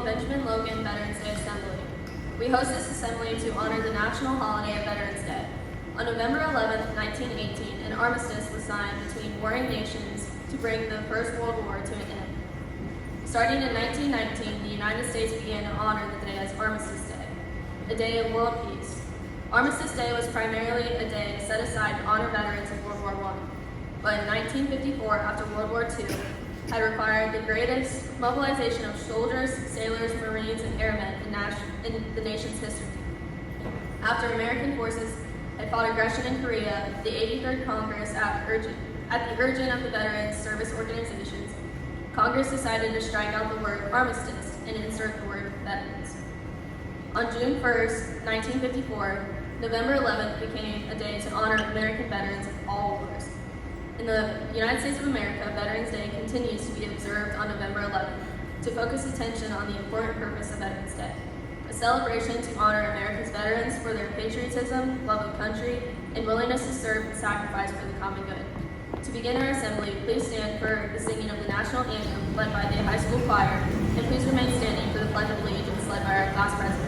Benjamin Logan Veterans Day Assembly. We host this assembly to honor the national holiday of Veterans Day. On November 11, 1918, an armistice was signed between warring nations to bring the First World War to an end. Starting in 1919, the United States began to honor the day as Armistice Day, a day of world peace. Armistice Day was primarily a day set aside to honor veterans of World War I, but in 1954, after World War II, had required the greatest mobilization of soldiers, sailors, Marines, and airmen in the nation's history. After American forces had fought aggression in Korea, the 83rd Congress, at the urging of the veterans service organizations, Congress decided to strike out the word armistice and insert the word veterans. On June 1st, 1954, November 11th became a day to honor American veterans of all wars. In the United States of America, Veterans Day continues to be observed on November 11th to focus attention on the important purpose of Veterans Day, a celebration to honor America's veterans for their patriotism, love of country, and willingness to serve and sacrifice for the common good. To begin our assembly, please stand for the singing of the national anthem led by the high school choir, and please remain standing for the Pledge of Allegiance led by our class presidents.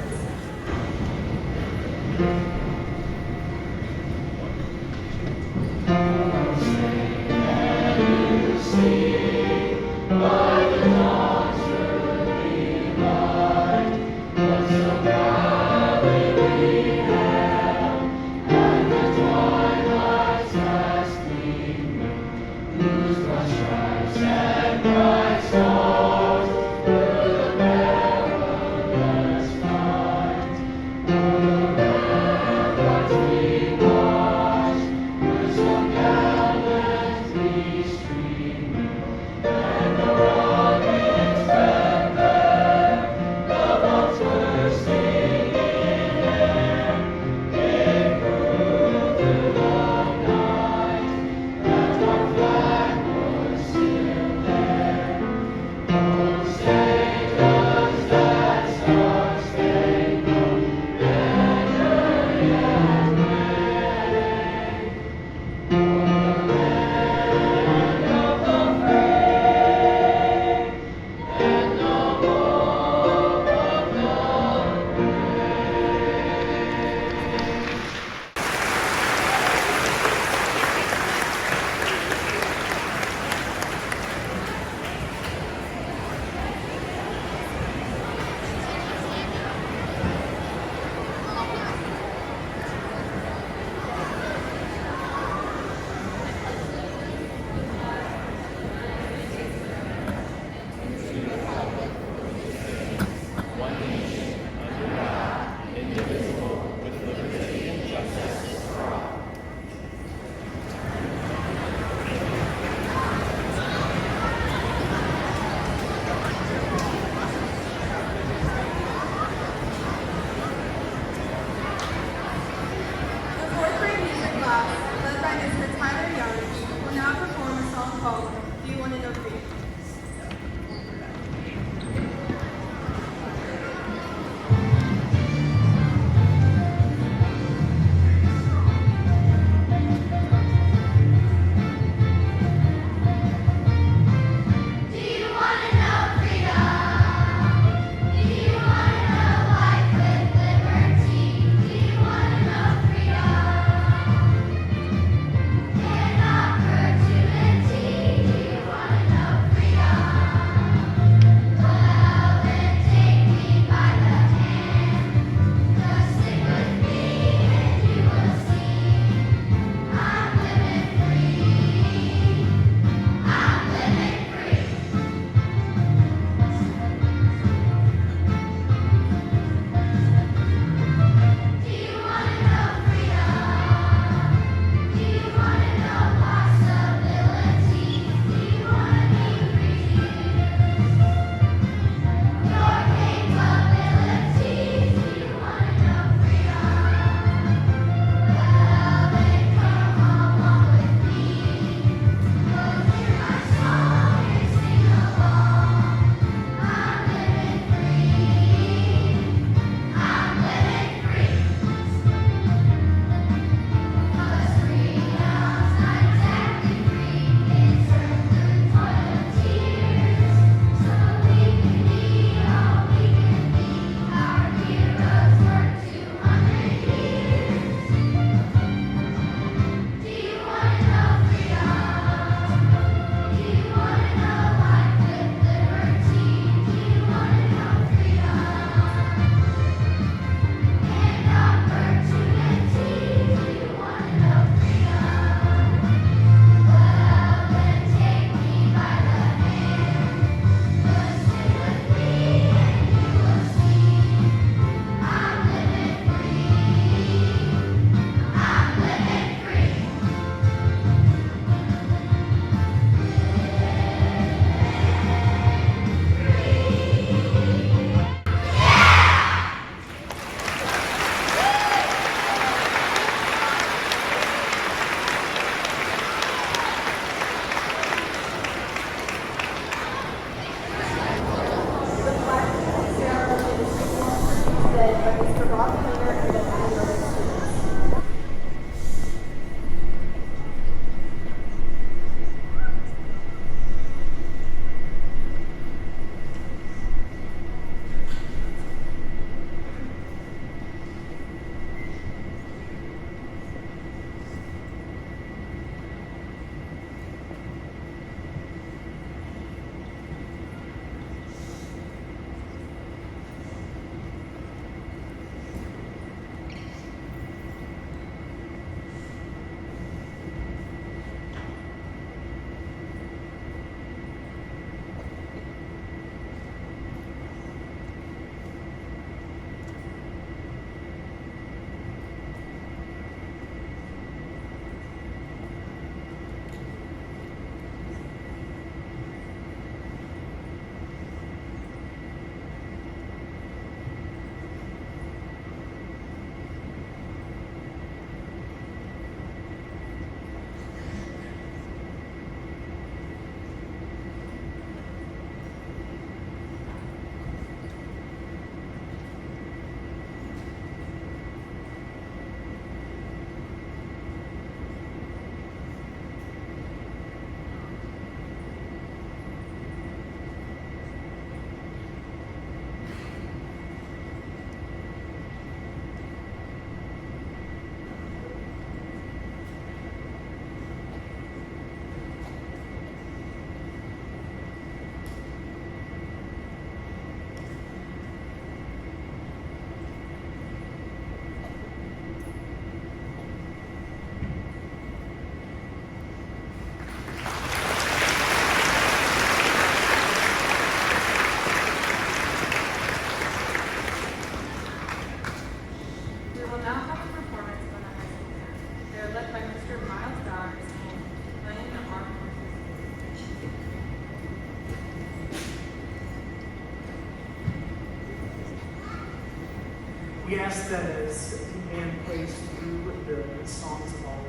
We ask that as the band plays through the songs of all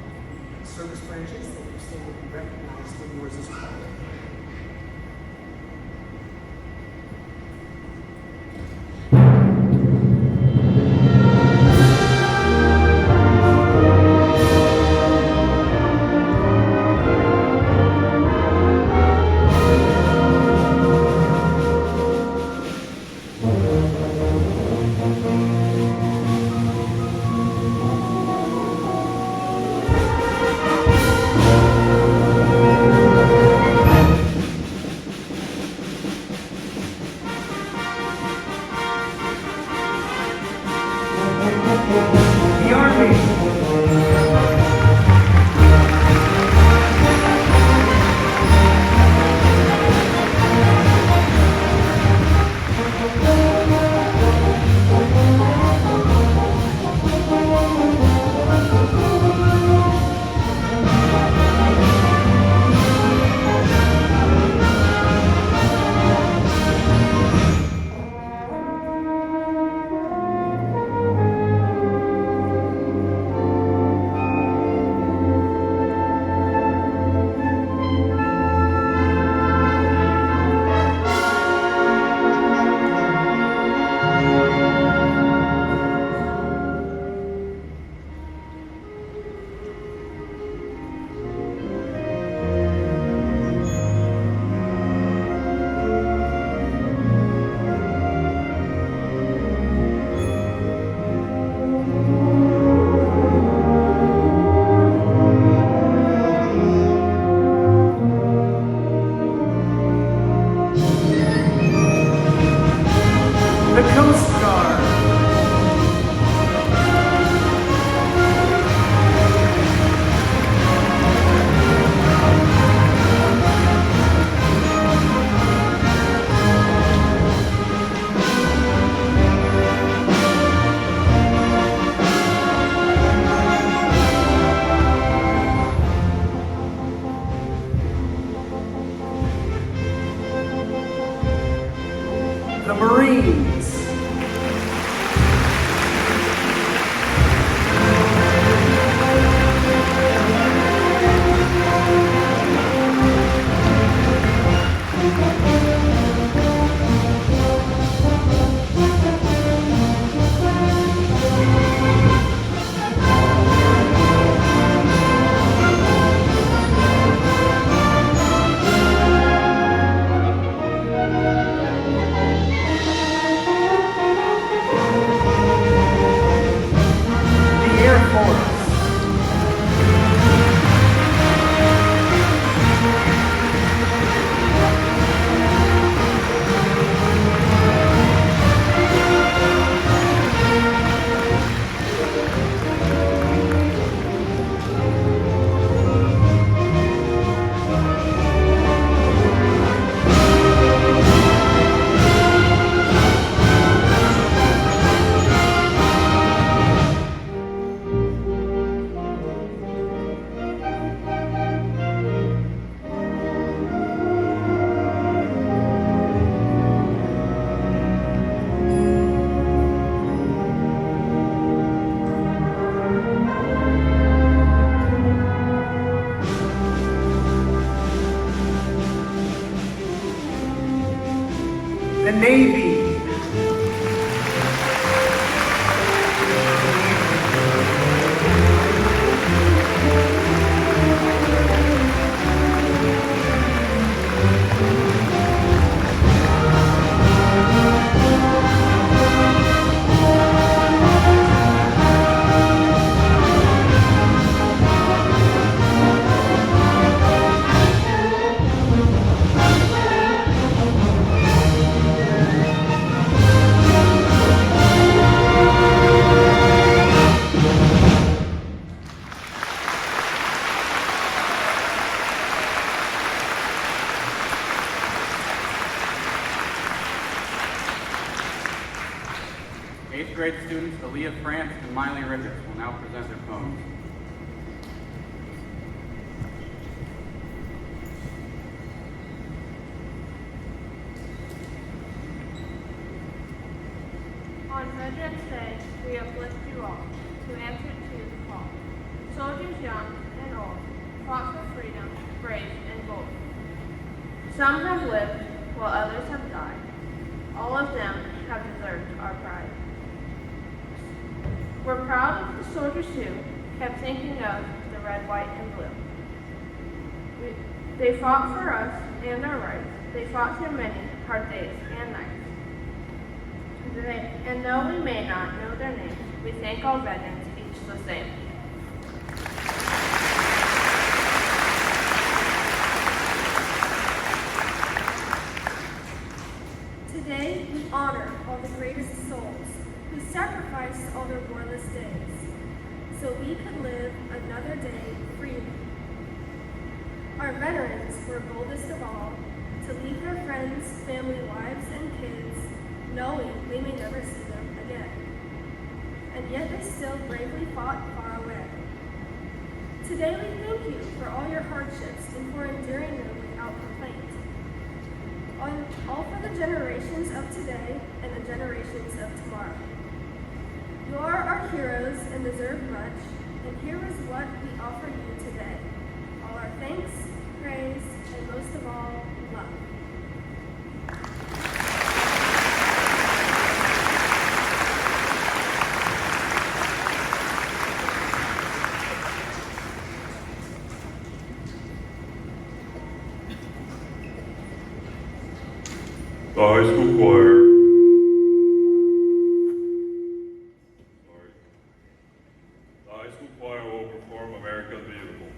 service branches, that you still will be recognized when yours is called. The Army. The Coast Guard. The Marines. The Air Force. The Navy. Eighth grade students Aaliyah France and Miley Ricketts will now present their poems. On Veterans Day, we uplift you all to answer to the call. Soldiers young and old fought for freedom, brave and bold. Some have lived while others have died. All of them have deserved our pride. We're proud of the soldiers who kept thinking of the red, white, and blue. They fought for us and our rights. They fought through many hard days and nights. And though we may not know their names, we thank all veterans each the same. Today, we honor all the greatest souls who sacrificed all their warless days so we could live another day freely. Our veterans were boldest of all to leave their friends, family, wives, and kids, knowing they may never see them again. And yet they still bravely fought far away. Today we thank you for all your hardships and for enduring them without complaint. All for the generations of today and the generations of tomorrow. You are our heroes and deserve much, and here is what we offer you today. All our thanks, praise, and most of all, love. The high school choir. The high school choir will perform America the Beautiful.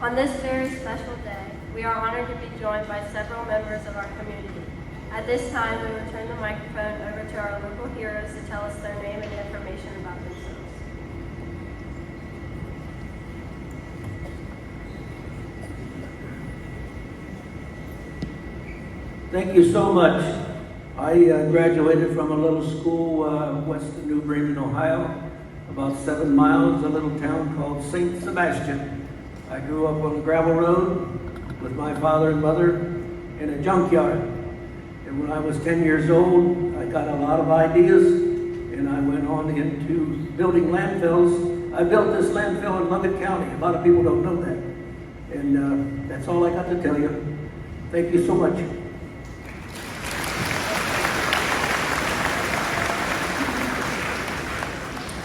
On this very special day, we are honored to be joined by several members of our community. At this time, we will turn the microphone over to our local heroes to tell us their name and information about themselves. Thank you so much. I graduated from a little school west of New Bremen, Ohio, about 7 miles, a little town called St. Sebastian. I grew up on a gravel road with my father and mother in a junkyard. And when I was 10 years old, I got a lot of ideas, and I went on into building landfills. I built this landfill in Logan County. A lot of people don't know that. And that's all I got to tell you. Thank you so much.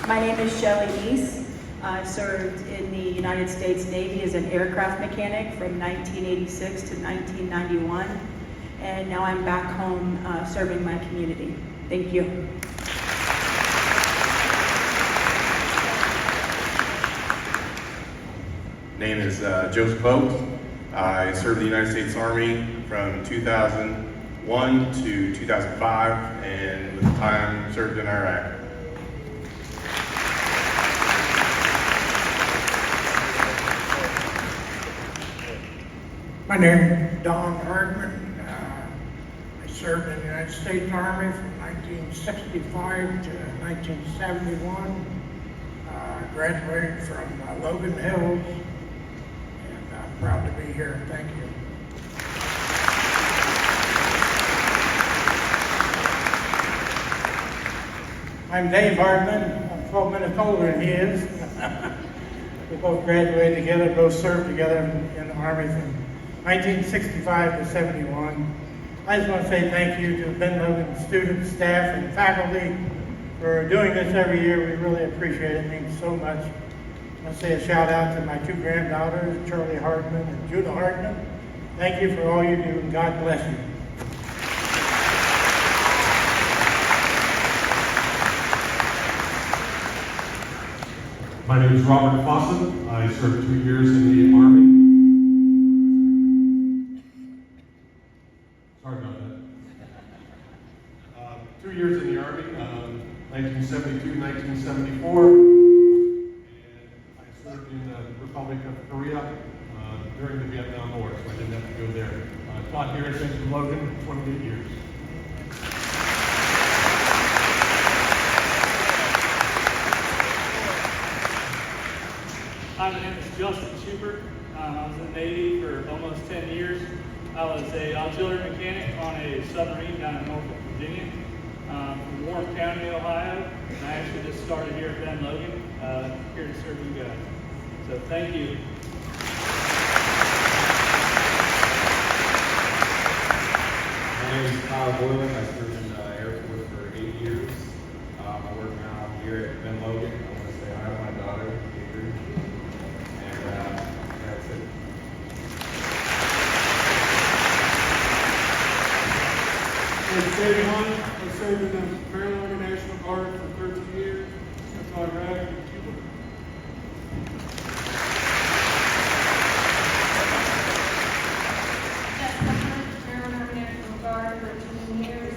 My name is Shelley East. I served in the United States Navy as an aircraft mechanic from 1986 to 1991, and now I'm back home serving my community. Thank you. Name is Joseph Oak. I served the United States Army from 2001 to 2005, and with the time served in Iraq. My name is Don Hardman. I served in the United States Army from 1965 to 1971. Graduated from Logan Hills, and I'm proud to be here. Thank you. I'm Dave Hardman. I'm 12 minutes older than he is. We both graduated together, both served together in the Army from 1965 to 71. I just want to say thank you to Ben Logan students, staff, and faculty for doing this every year. We really appreciate it. It means so much. I want to say a shout out to my two granddaughters, Charlie Hardman and Judah Hardman. Thank you for all you do, and God bless you. My name is Robert Fawcett. I served 2 years in the Army. Sorry about that. 2 years in the Army, 1972, 1974. And I served in the Republic of Korea during the Vietnam War, so I didn't have to go there. I taught here at St. Logan 28 years. Hi, my name is Justin Schubert. I was in the Navy for almost 10 years. I was an auxiliary mechanic on a submarine down in Norfolk, Virginia, from Warren County, Ohio. And I actually just started here at Ben Logan, here to serve you guys. So thank you. My name is Kyle Boylan. I served in the Air Force for 8 years. I work now here at Ben Logan. I want to say hi to my daughter, Avery. And that's it. I'm David Hunt. I served in the Maryland National Guard for 13 years until I graduated from Cuba. Maryland National Guard for 13 years,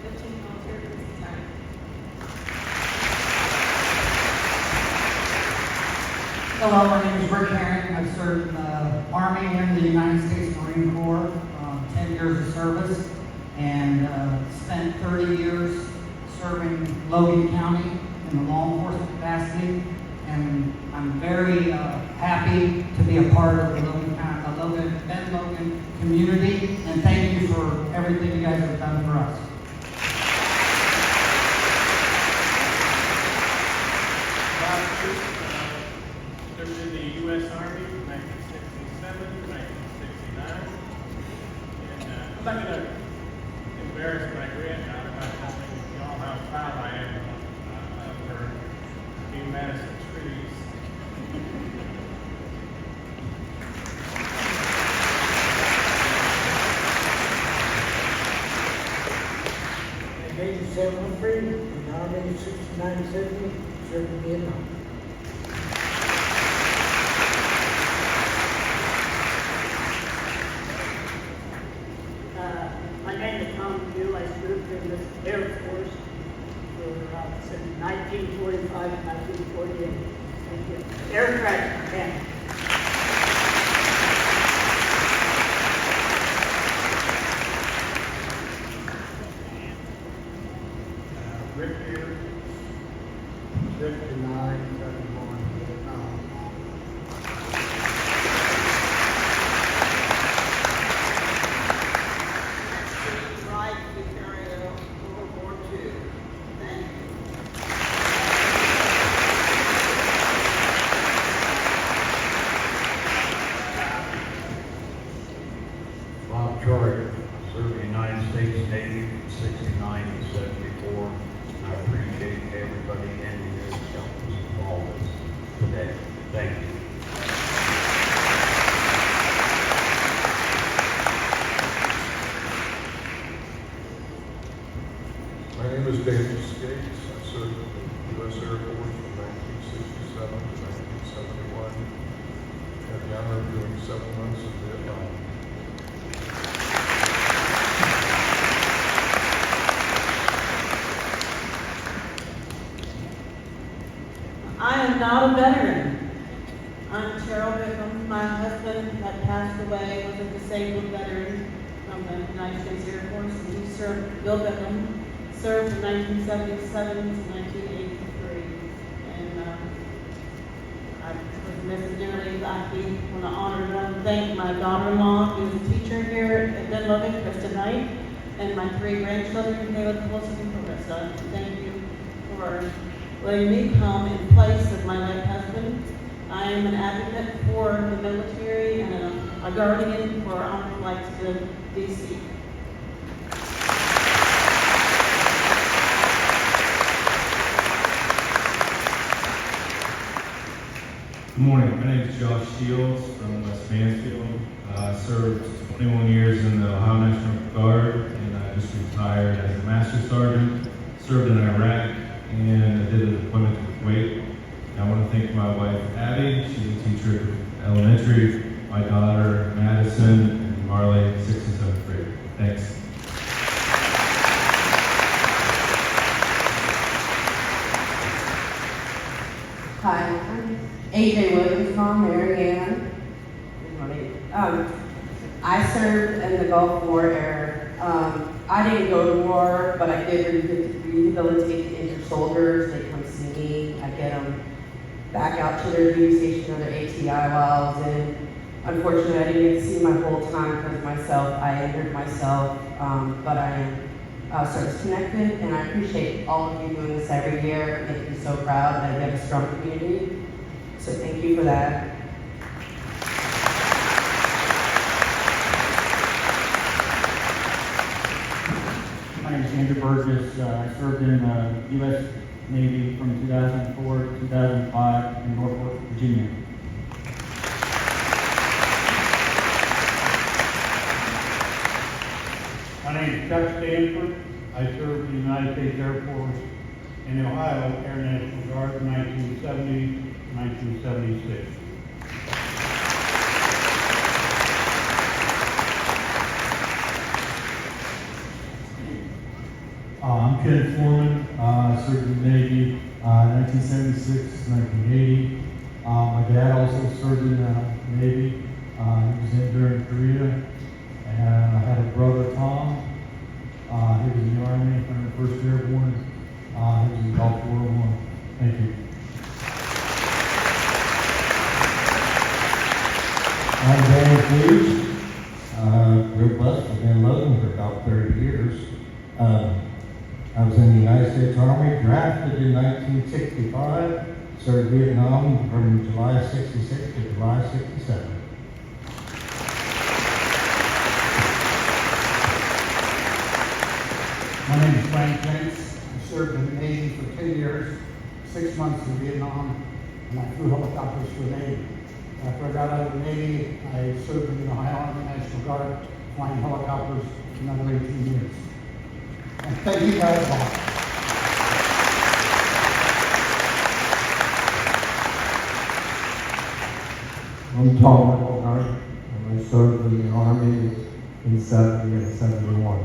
15 military police time. Hello, my name is Rick Herring. I've served in the Army and the United States Marine Corps, 10 years of service, and spent 30 years serving Logan County in the law enforcement capacity. And I'm very happy to be a part of the Ben Logan community, and thank you for everything you guys have done for us. Served in the U.S. Army from 1967 to 1969. And I'm not going to embarrass my granddaughter by telling y'all how proud I am of her New Madison trees. My name is Sam Humphrey. In the Army 69-70, served in Vietnam. My name is Tom Gill. I served in the Air Force since 1945 to 1948. Thank you. Aircraft mechanic. Rick here, 59, 71, Vietnam. Navy from 69 to 74. I appreciate everybody in this helping all this today. Thank you. My name is David Skates. I served in the U.S. Air Force from 1967 to 1971. Had the honor of doing 7 months in Vietnam. I am not a veteran. I'm Cheryl Bickham. My husband that passed away was a disabled veteran from the United States Air Force. And he served, Bill Bickham, served from 1977 to 1983. And I was missing dearly. I want to honor them and thank my daughter-in-law, who's a teacher here at Ben Logan, Krista Knight, and my 3 grandchildren, Caleb, Colson, and Clarissa. Thank you for letting me come in place of my late husband. I am an advocate for the military and a guardian for honorable flights to D.C. Good morning. My name is Josh Shields from West Mansfield. I served 21 years in the Ohio National Guard, and I just retired as a Master Sergeant. Served in Iraq, and I did a deployment to Kuwait. And I want to thank my wife, Abby. She's a teacher at elementary. My daughter, Madison, and Marley, 6th and 7th grade. Thanks. Hi, I'm AJ Williams from Marianne. I served in the Gulf War era. I didn't go to war, but I did rehabilitate the injured soldiers. They come see me. I get them back out to their duty station or their ATI while I was in. Unfortunately, I didn't get to see my whole time because I injured myself, but I am service connected, and I appreciate all of you doing this every year. It makes me so proud that we have a strong community. So thank you for that. My name is Andrew Burgess. I served in the U.S. Navy from 2004 to 2005 in Norfolk, Virginia. My name is Chuck Stanford. I served in the United States Air Force in the Ohio Air National Guard from 1970 to 1976. I'm Ken Foreman. I served in the Navy 1976 to 1980. My dad also served in the Navy. He was in during Korea. And I had a brother, Tom. He was in the Army, 101st Airborne. He was in Gulf War I. Thank you. I'm Dan Cleves. Real blessed. I've been in Logan for about 30 years. I was in the United States Army, drafted in 1965, served Vietnam from July 66 to July 67. My name is Frank Jenks. I served in the Navy for 10 years, 6 months in Vietnam, and I flew helicopters for the Navy. After I got out of the Navy, I served in the Ohio Army National Guard, flying helicopters for another 18 years. And thank you guys all. I'm Tom Engelhardt, and I served in the Army in 70 and 71.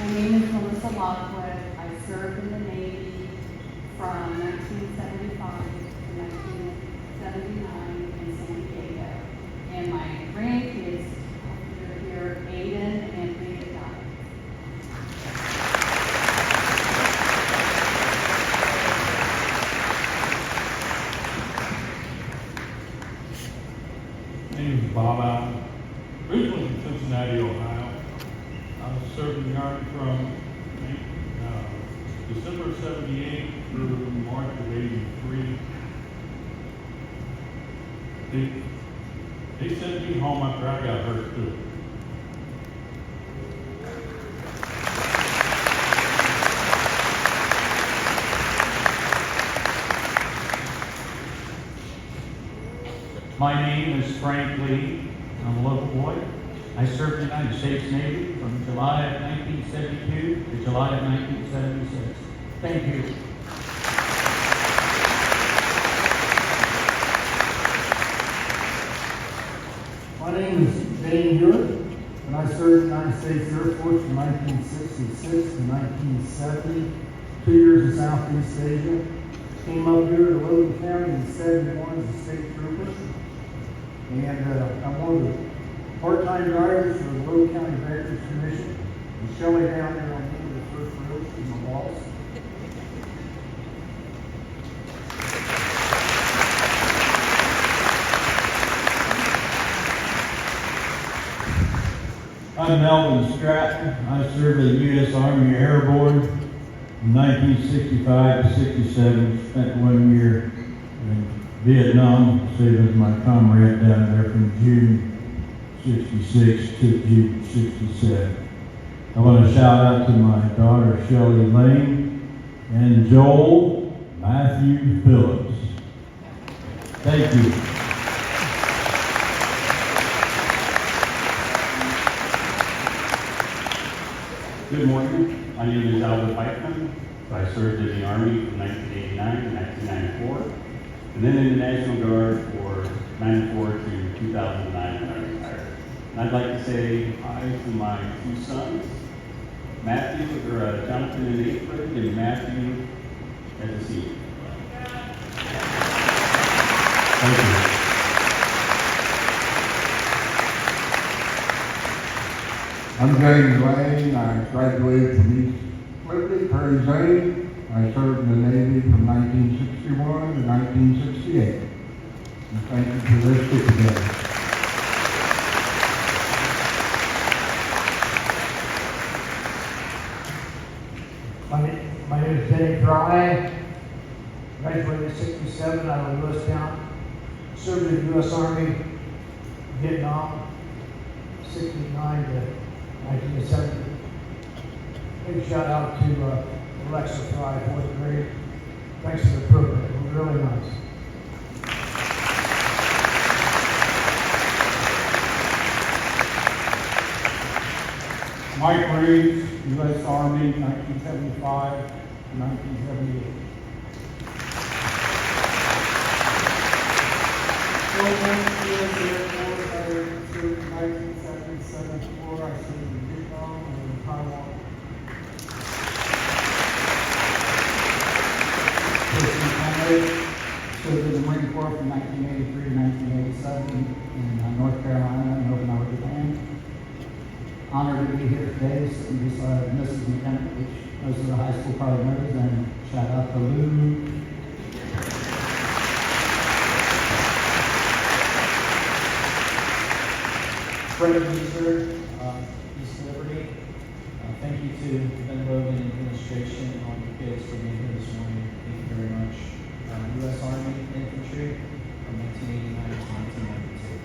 My name is Melissa Lockwood. I served in the Navy from 1975 to 1979 in San Diego. And my grandkids are here, Aiden and Leah Dye. My name is Bob Allen. Originally from Cincinnati, Ohio. I was serving in the Army from He sent me home after I got hurt too. My name is Frank Lee. I'm a local boy. I served in the United States Navy from July of 1972 to July of 1976. Thank you. My name is Dane Hewitt, and I served in the United States Air Force from 1966 to 1970, 2 years in Southeast Asia. Came up here to Logan County in 71 as a state trooper. And I'm one of the part-time drivers for the Logan County Veterans Commission. And Shelley down there on the end of the first row, she's my boss. I'm Melvin Stratton. I served in the U.S. Army Airborne from 1965 to 67. Spent 1 year in Vietnam, saving my comrade down there from June 66 to June 67. I want to shout out to my daughter Shelley Lane and Joel Matthew Phillips. Thank you. Good morning. My name is Albert Pikeman. I served in the Army from 1989 to 1994, and then in the National Guard for 94 to 2009 when I retired. And I'd like to say hi to my two sons, Matthew, or Jonathan in 8th grade, and Matthew as a senior. Thank you. I'm James Lane. I graduated from East Liberty, Prairie Zane. I served in the Navy from 1961 to 1968. And thank you for this get together. My name is Denny Fry. Graduated in 67 out of Lewis County. Served in the U.S. Army, Vietnam, 69 to 1970. Big shout out to Alexa Fry, 4th grade. Thanks for the program. It was really nice. Mike Reeves, U.S. Army, 1975 to 1978. Logan, U.S. Air Force. I served in 1974. I served in Vietnam and in Taiwan. Served in the Marine Corps from 1983 to 1987 in North Carolina and Okinawa, Japan. Honored to be here today, sitting beside Mrs. McKenna, which most of the high school probably knows, and shout out to Lou. Fred Loser, East Liberty. Thank you to the Ben Logan administration and all your kids for being here this morning. Thank you very much. U.S. Army Infantry from 1989 to 1992.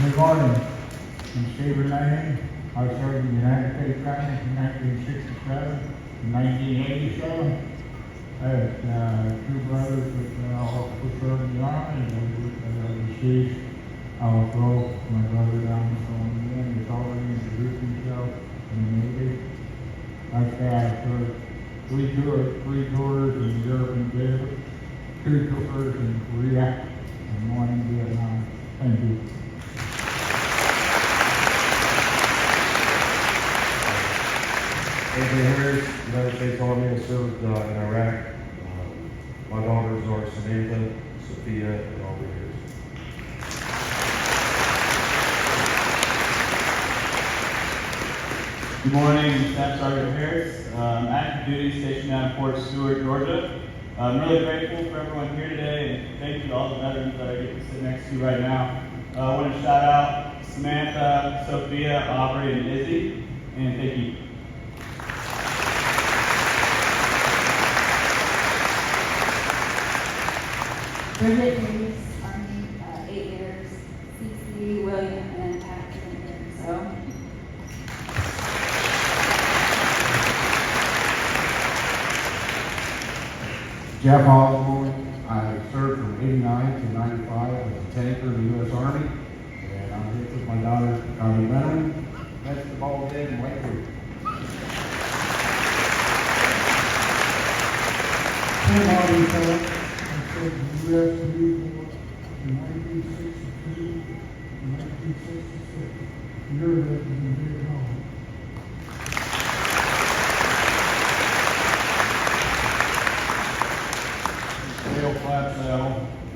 Good morning. I'm Steve Lane. I served in the United States Army from 1967 to 1987. I have two brothers that also served in the Army and they were overseas. I'll throw my brother down from the end. He's already introduced himself in the Navy. I've served three tours in Europe and Asia, 2 tours in Korea, and 1 in Vietnam. Thank you. Anthony Harris, United States Army. I served in Iraq. My daughters are Samantha, Sophia, and all the years. Good morning, Staff Sergeant Harris. Active duty stationed down in Fort Stewart, Georgia. I'm really grateful for everyone here today, and thank you to all the veterans that I get to sit next to right now. I want to shout out Samantha, Sophia, Aubrey, and Izzy, and thank you. Bridget Hayes, Army, 8 years. CC William, and active years. So. Jeff Osborne, I served from 89 to 95 as a tanker in the U.S. Army, and I'm here with my daughter, Connie Lennon. That's the ball game in Lakewood. Tim Harvey, I served in the U.S. Marine Corps from 1962 to 1966. Your veterans in Vietnam. Dale Flapsell,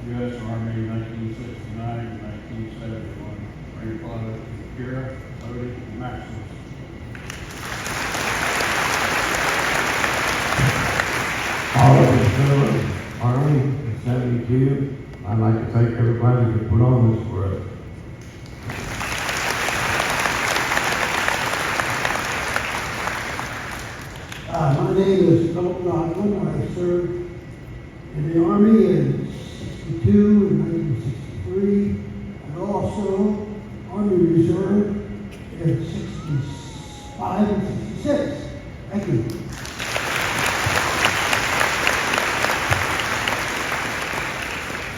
U.S. Army, 1969 to 1971. Grandfather, Kira, Odie, and Maximus. Oliver Phillips, Army, in 72. I'd like to thank everybody who put on this for us. My name is Logan. I served in the Army in 62 and 1963, and also Army Reserve in 65 and 66. Thank you.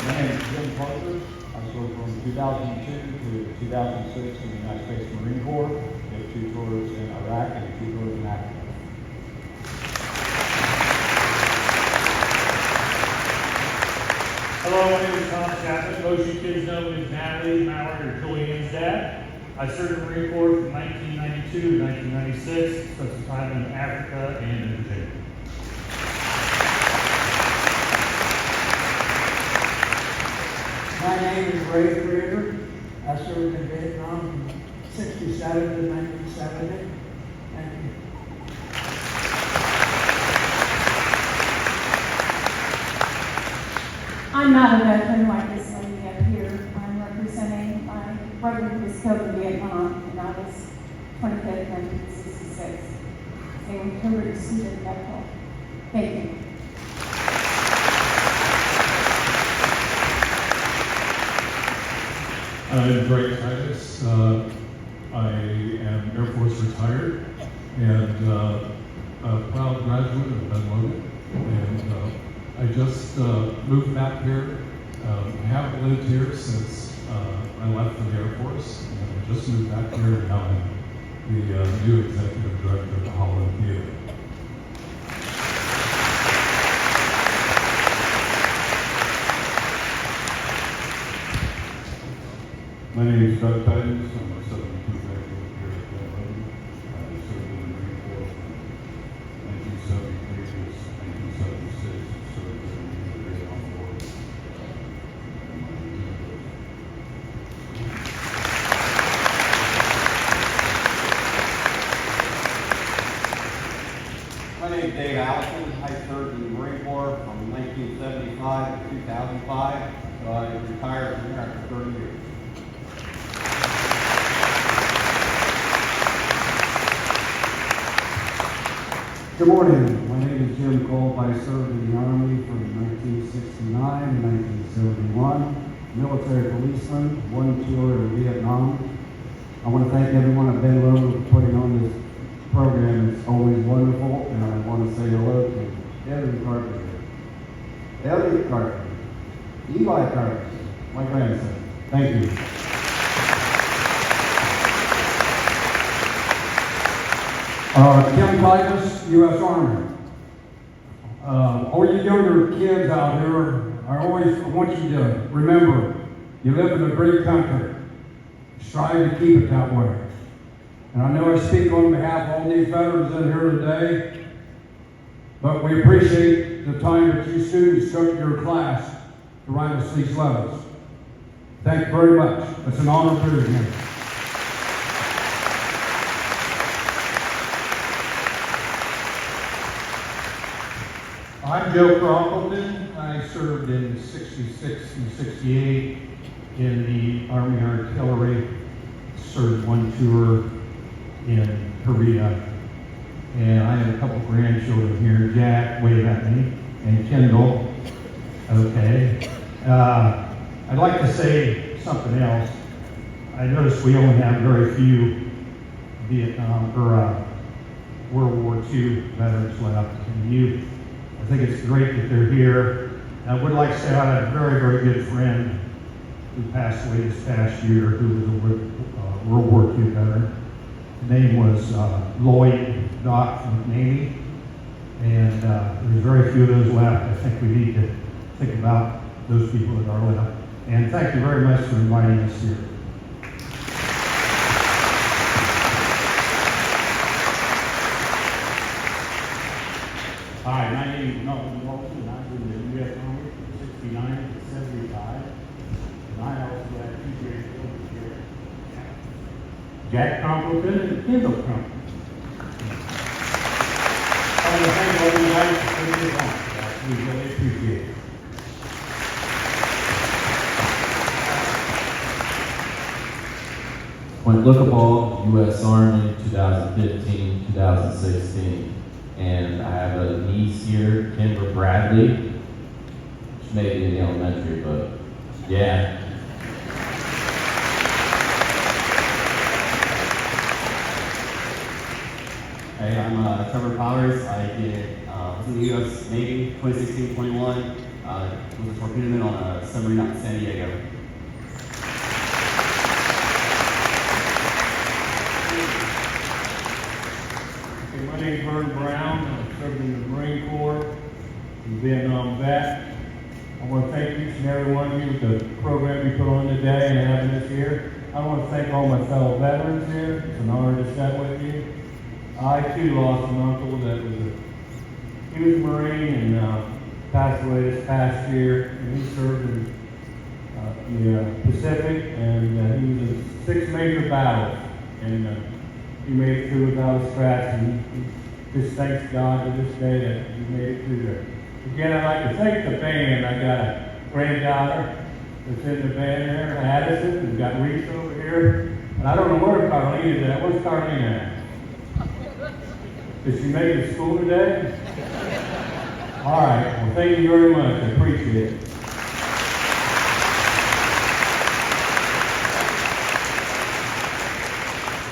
My name is Jim Parker. I served from 2002 to 2006 in the United States Marine Corps. Did 2 tours in Iraq and 2 tours in Africa. Hello, my name is Tom Chapman. Most of you kids know me as Natalie, Mallory, or Julian's dad. I served in the Marine Corps from 1992 to 1996, spent some time in Africa and in Virginia. My name is Ray Creator. I served in Vietnam from 67 to 1970. Thank you. I'm not a veteran like this lady up here. I'm representing my brother who was killed in Vietnam, and I was 25th, 1966. They were killed at Stephen Medical. Thank you. I'm Greg Titus. I am Air Force retired and a proud graduate of Ben Logan. And I just moved back here. Haven't lived here since I left for the Air Force. And I just moved back here, and now I'm the new executive director of the Holland Theater. My name is Doug Titus. I'm a 72 graduate here at Ben Logan. I served in the Marine Corps from 1973 to 1976. Served in the Vietnam War. My name is Dave Allison. I served in the Marine Corps from 1975 to 2005. So I retired from there after 30 years. Good morning. My name is Jim Kolb. I served in the Army from 1969 to 1971. Military policeman, 1 tour in Vietnam. I want to thank everyone at Ben Logan for putting on this program. It's always wonderful, and I want to say hello to Evan Carpenter, Elliot Carpenter, Eli Carpenter, my grandson. Thank you. Kim Titus, U.S. Army. All you younger kids out here, I want you to remember, you live in a great country. Strive to keep it that way. And I know I speak on behalf of all these veterans in here today, but we appreciate the time that you students took your class to write us these letters. Thank you very much. It's an honor to be here. I'm Joe Crompleton. I served in 66 and 68 in the Army Artillery. Served 1 tour in Korea. And I have a couple grandchildren here. Jack, wave at me. And Kendall. Okay. I'd like to say something else. I noticed we only have very few Vietnam or World War II veterans left. And I think it's great that they're here. And I would like to say I had a very, very good friend who passed away this past year who was a World War II veteran. His name was Lloyd Doc from the Navy. And there's very few of those left. I think we need to think about those people that are left. And thank you very much for inviting us here. Hi, my name is Logan, and I was in the U.S. Army from 69 to 75. And I also had two great children here, Jack Crumpleton and Kendall Crumpleton. I want to thank all you guys for putting this on. We really appreciate it. Went lookable, U.S. Army, 2015, 2016. And I have a niece here, Kimber Bradley. She may be in the elementary, but yeah. Hey, I'm Trevor Powers. I was in the U.S. Navy 2016-21. Was a torpedoman on a submarine out in San Diego. My name is Vern Brown. I served in the Marine Corps, in Vietnam vet. I want to thank each and every one of you for the program you put on today and having us here. I want to thank all my fellow veterans here. It's an honor to sit with you. I too lost an uncle that he was a Marine and passed away this past year. And he served in the Pacific, and he was in 6 major battles. And he made it through without a scratch, and he just thanks God to this day that he made it through there. Again, I'd like to thank the band. I got a granddaughter that's in the band there, Addison, and got Reese over here. And I don't know where Carlene is at. Where's Carlene at? Did she make it to school today? All right. Well, thank you very much. I appreciate it.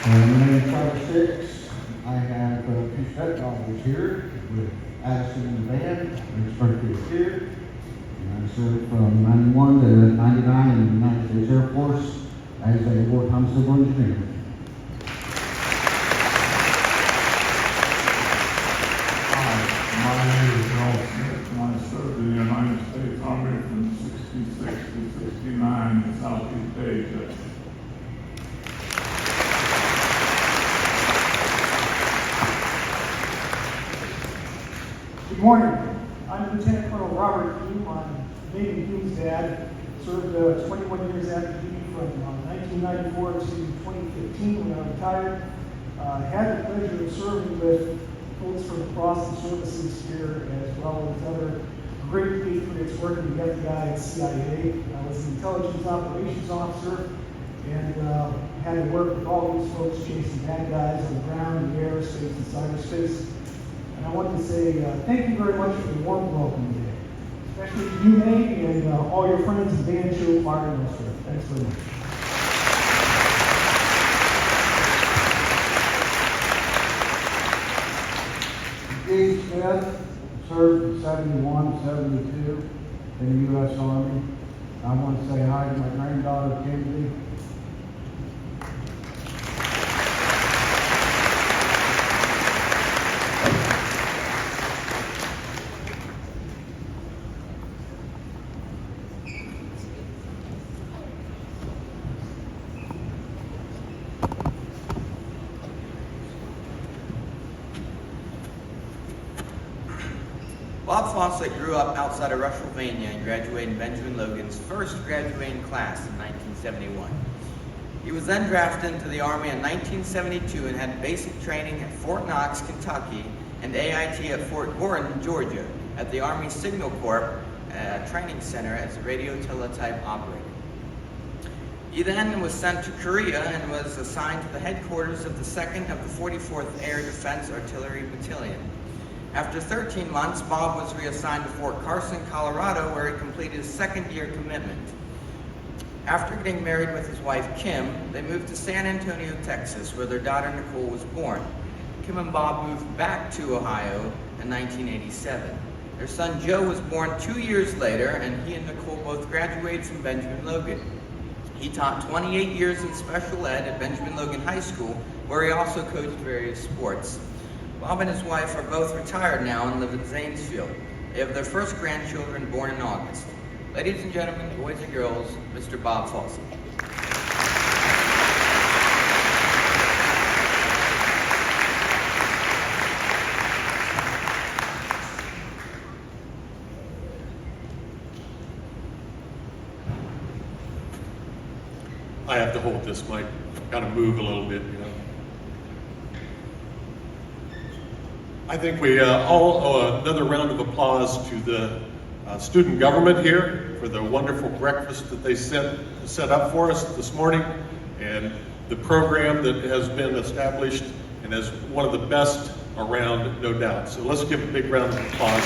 My name is Travis Six. I have 2 stepdaughters here with Addison in the band. Their birthday is here. And I served from 91 to 99 in the United States Air Force as a wartime civil engineer. My name is Charles Smith, and I served in the United States Army from 66 to 69 in Southeast Asia. Good morning. I'm Lieutenant Colonel Robert Hume. I'm Navy Hume's dad. Served 21 years active duty from 1994 to 2015 when I retired. Had the pleasure of serving with folks from across the services here, as well as other great patriots working with the FBI and CIA. I was an intelligence operations officer and had to work with all these folks chasing bad guys on the ground, in the air, space, and cyberspace. And I wanted to say thank you very much for the warm welcome today, especially to you, Nate, and all your friends and band show fire and Ulster. Thanks very much. Steve Smith served from 71 to 72 in the U.S. Army. I want to say hi to my granddaughter, Kimberly. Bob Fawcett grew up outside of Russellvania and graduated in Benjamin Logan's first graduating class in 1971. He was then drafted into the Army in 1972 and had basic training at Fort Knox, Kentucky, and AIT at Fort Gordon, Georgia, at the Army Signal Corps Training Center as a radio teletype operator. He then was sent to Korea and was assigned to the headquarters of the 2nd of the 44th Air Defense Artillery Battalion. After 13 months, Bob was reassigned to Fort Carson, Colorado, where he completed his second-year commitment. After getting married with his wife, Kim, they moved to San Antonio, Texas, where their daughter, Nicole, was born. Kim and Bob moved back to Ohio in 1987. Their son, Joe, was born 2 years later, and he and Nicole both graduated from Benjamin Logan. He taught 28 years in special ed at Benjamin Logan High School, where he also coached various sports. Bob and his wife are both retired now and live in Zanesfield. They have their first grandchildren born in August. Ladies and gentlemen, boys and girls, Mr. Bob Falsey. I have to hold this mic, kind of move a little bit, you know. I think we all owe another round of applause to the student government here for the wonderful breakfast that they set up for us this morning, and the program that has been established and is one of the best around, no doubt. So let's give a big round of applause.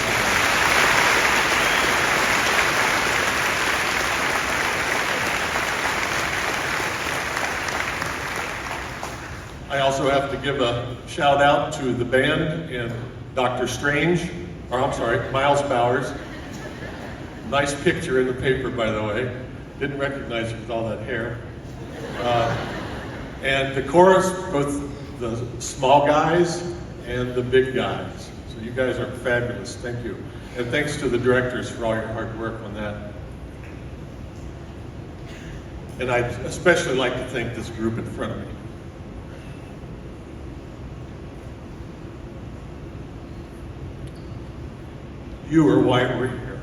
I also have to give a shout out to the band and Dr. Strange, or I'm sorry, Miles Bowers. Nice picture in the paper, by the way. Didn't recognize you with all that hair. And the chorus, both the small guys and the big guys. So you guys are fabulous, thank you. And thanks to the directors for all your hard work on that. And I'd especially like to thank this group in front of me. You are why we're here.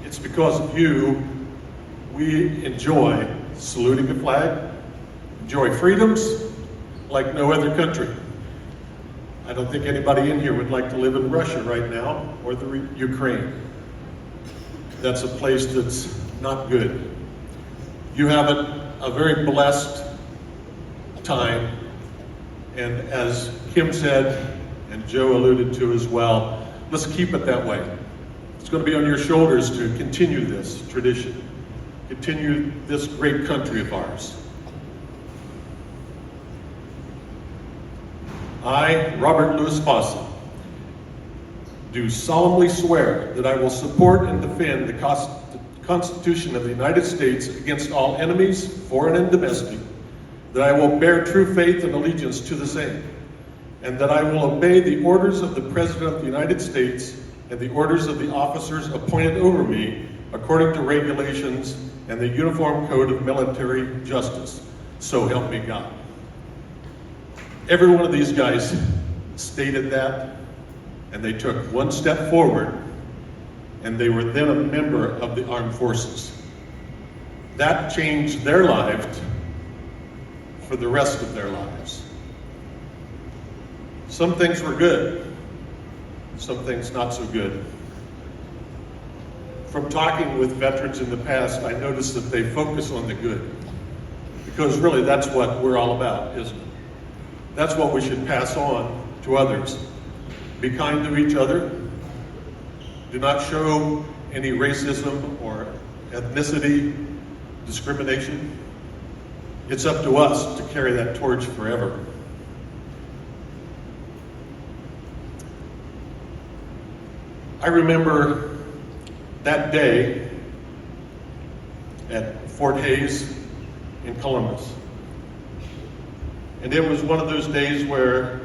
It's because of you we enjoy saluting the flag, enjoy freedoms like no other country. I don't think anybody in here would like to live in Russia right now or the Ukraine. That's a place that's not good. You have a very blessed time, and as Kim said, and Joe alluded to as well, let's keep it that way. It's going to be on your shoulders to continue this tradition, continue this great country of ours. I, Robert Louis Fossey, do solemnly swear that I will support and defend the Constitution of the United States against all enemies, foreign and domestic, that I will bear true faith and allegiance to the same, and that I will obey the orders of the President of the United States and the orders of the officers appointed over me according to regulations and the Uniform Code of Military Justice. So help me God. Every one of these guys stated that, and they took one step forward, and they were then a member of the armed forces. That changed their lives for the rest of their lives. Some things were good, some things not so good. From talking with veterans in the past, I noticed that they focus on the good, because really that's what we're all about, isn't it? That's what we should pass on to others. Be kind to each other. Do not show any racism or ethnicity discrimination. It's up to us to carry that torch forever. I remember that day at Fort Hays in Columbus. And it was one of those days where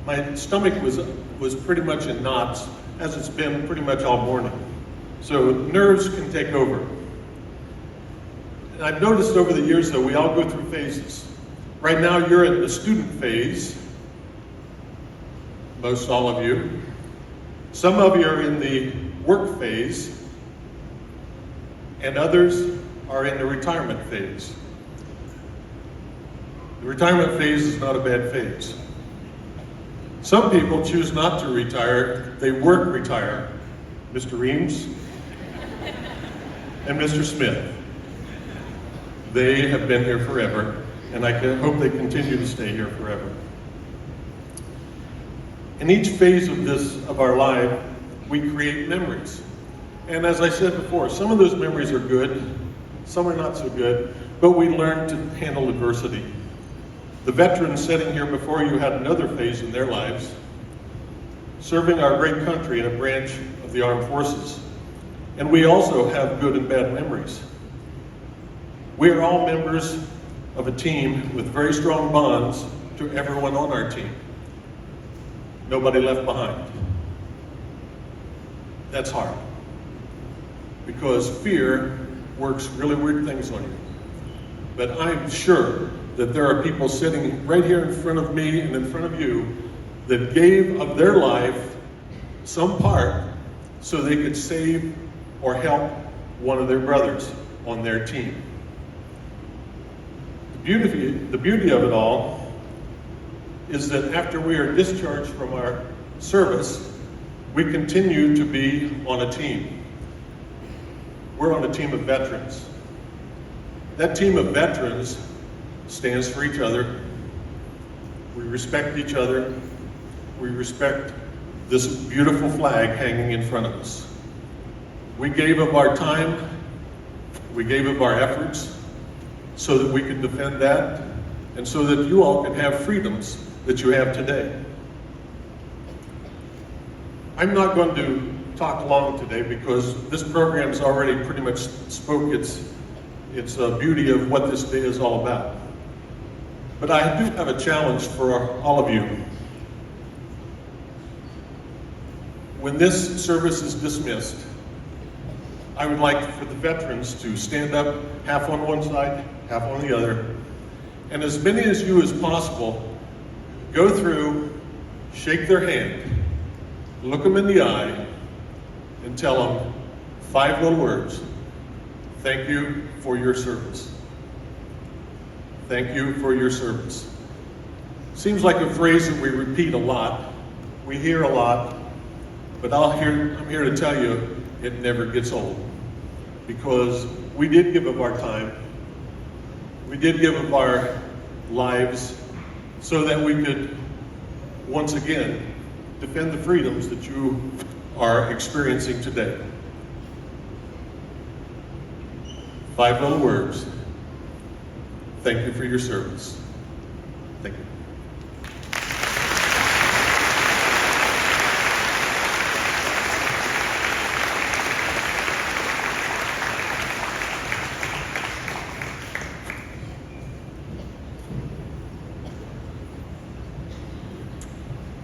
my stomach was pretty much in knots, as it's been pretty much all morning. So nerves can take over. And I've noticed over the years, though, we all go through phases. Right now, you're in the student phase, most all of you. Some of you are in the work phase, and others are in the retirement phase. The retirement phase is not a bad phase. Some people choose not to retire, they work retire. Mr. Reams and Mr. Smith. They have been here forever, and I hope they continue to stay here forever. In each phase of our life, we create memories. And as I said before, some of those memories are good, some are not so good, but we learn to handle adversity. The veterans sitting here before you had another phase in their lives, serving our great country in a branch of the armed forces. And we also have good and bad memories. We are all members of a team with very strong bonds to everyone on our team. Nobody left behind. That's hard, because fear works really weird things on you. But I'm sure that there are people sitting right here in front of me and in front of you that gave of their life some part so they could save or help one of their brothers on their team. The beauty of it all is that after we are discharged from our service, we continue to be on a team. We're on a team of veterans. That team of veterans stands for each other. We respect each other. We respect this beautiful flag hanging in front of us. We gave of our time, we gave of our efforts so that we could defend that and so that you all can have freedoms that you have today. I'm not going to talk long today because this program's already pretty much spoke its beauty of what this day is all about. But I do have a challenge for all of you. When this service is dismissed, I would like for the veterans to stand up, half on one side, half on the other, and as many as you as possible, go through, shake their hand, look them in the eye, and tell them 5 little words. Thank you for your service. Thank you for your service. Seems like a phrase that we repeat a lot, we hear a lot, but I'm here to tell you it never gets old. Because we did give of our time, we did give of our lives so that we could once again defend the freedoms that you are experiencing today. 5 little words. Thank you for your service. Thank you.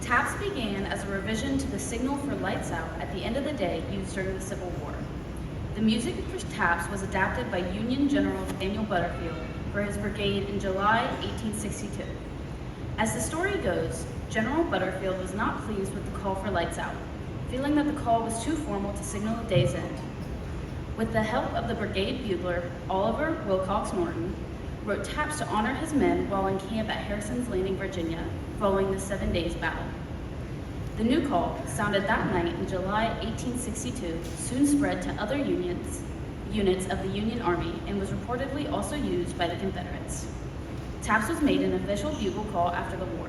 TAPS began as a revision to the signal for lights out at the end of the day used during the Civil War. The music for TAPS was adapted by Union General Daniel Butterfield for his brigade in July 1862. As the story goes, General Butterfield was not pleased with the call for lights out, feeling that the call was too formal to signal the day's end. With the help of the brigade bugler, Oliver Wilcox Norton, wrote TAPS to honor his men while in camp at Harrison's Landing, Virginia, following the 7 Days Battle. The new call, sounded that night in July 1862, soon spread to other units of the Union Army and was reportedly also used by the Confederates. TAPS was made an official bugle call after the war.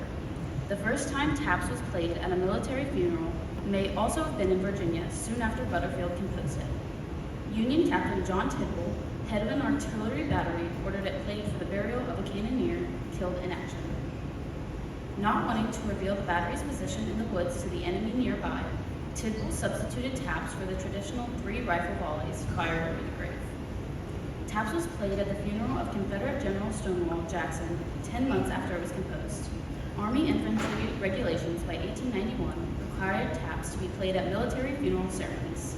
The first time TAPS was played at a military funeral may also have been in Virginia soon after Butterfield composed it. Union Captain John Tidwell, head of an artillery battery, ordered it played for the burial of a cannoneer killed in action. Not wanting to reveal the battery's position in the woods to the enemy nearby, Tidwell substituted TAPS for the traditional 3 rifle volleys fired over the grave. TAPS was played at the funeral of Confederate General Stonewall Jackson 10 months after it was composed. Army infantry regulations by 1891 required TAPS to be played at military funeral ceremonies.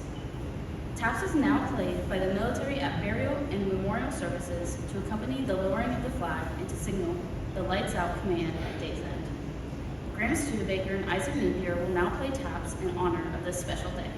TAPS is now played by the military at burial and memorial services to accompany the lowering of the flag and to signal the lights out command at day's end. Graham Studebaker and Isaac Napier will now play TAPS in honor of this special day.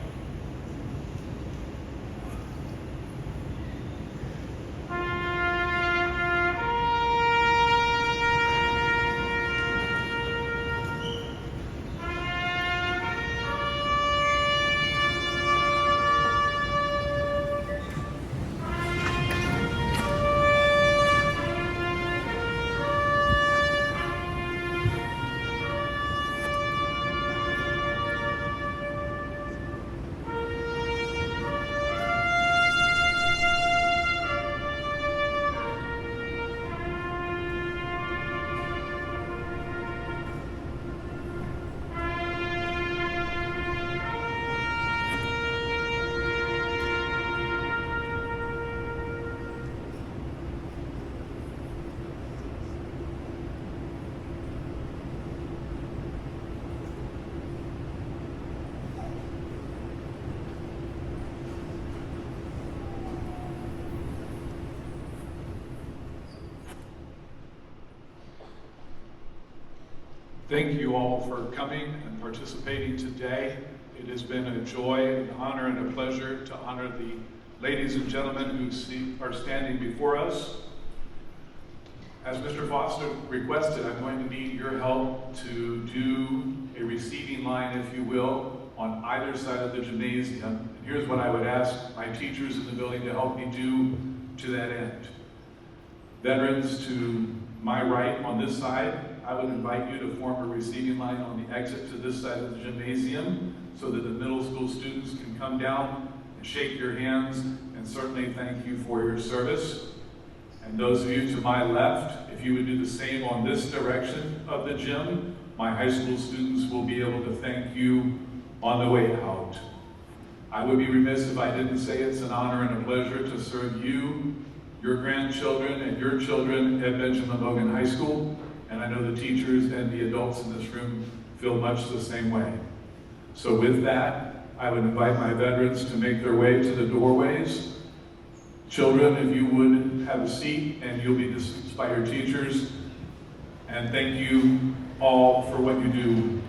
Thank you all for coming and participating today. It has been a joy, an honor, and a pleasure to honor the ladies and gentlemen who are standing before us. As Mr. Foster requested, I'm going to need your help to do a receiving line, if you will, on either side of the gymnasium. And here's what I would ask my teachers in the building to help me do to that end. Veterans to my right on this side, I would invite you to form a receiving line on the exit to this side of the gymnasium so that the middle school students can come down and shake your hands and certainly thank you for your service. And those of you to my left, if you would do the same on this direction of the gym, my high school students will be able to thank you on the way out. I would be remiss if I didn't say it's an honor and a pleasure to serve you, your grandchildren, and your children at Benjamin Logan High School. And I know the teachers and the adults in this room feel much the same way. So with that, I would invite my veterans to make their way to the doorways. Children, if you would have a seat, and you'll be dismissed by your teachers. And thank you all for what you do.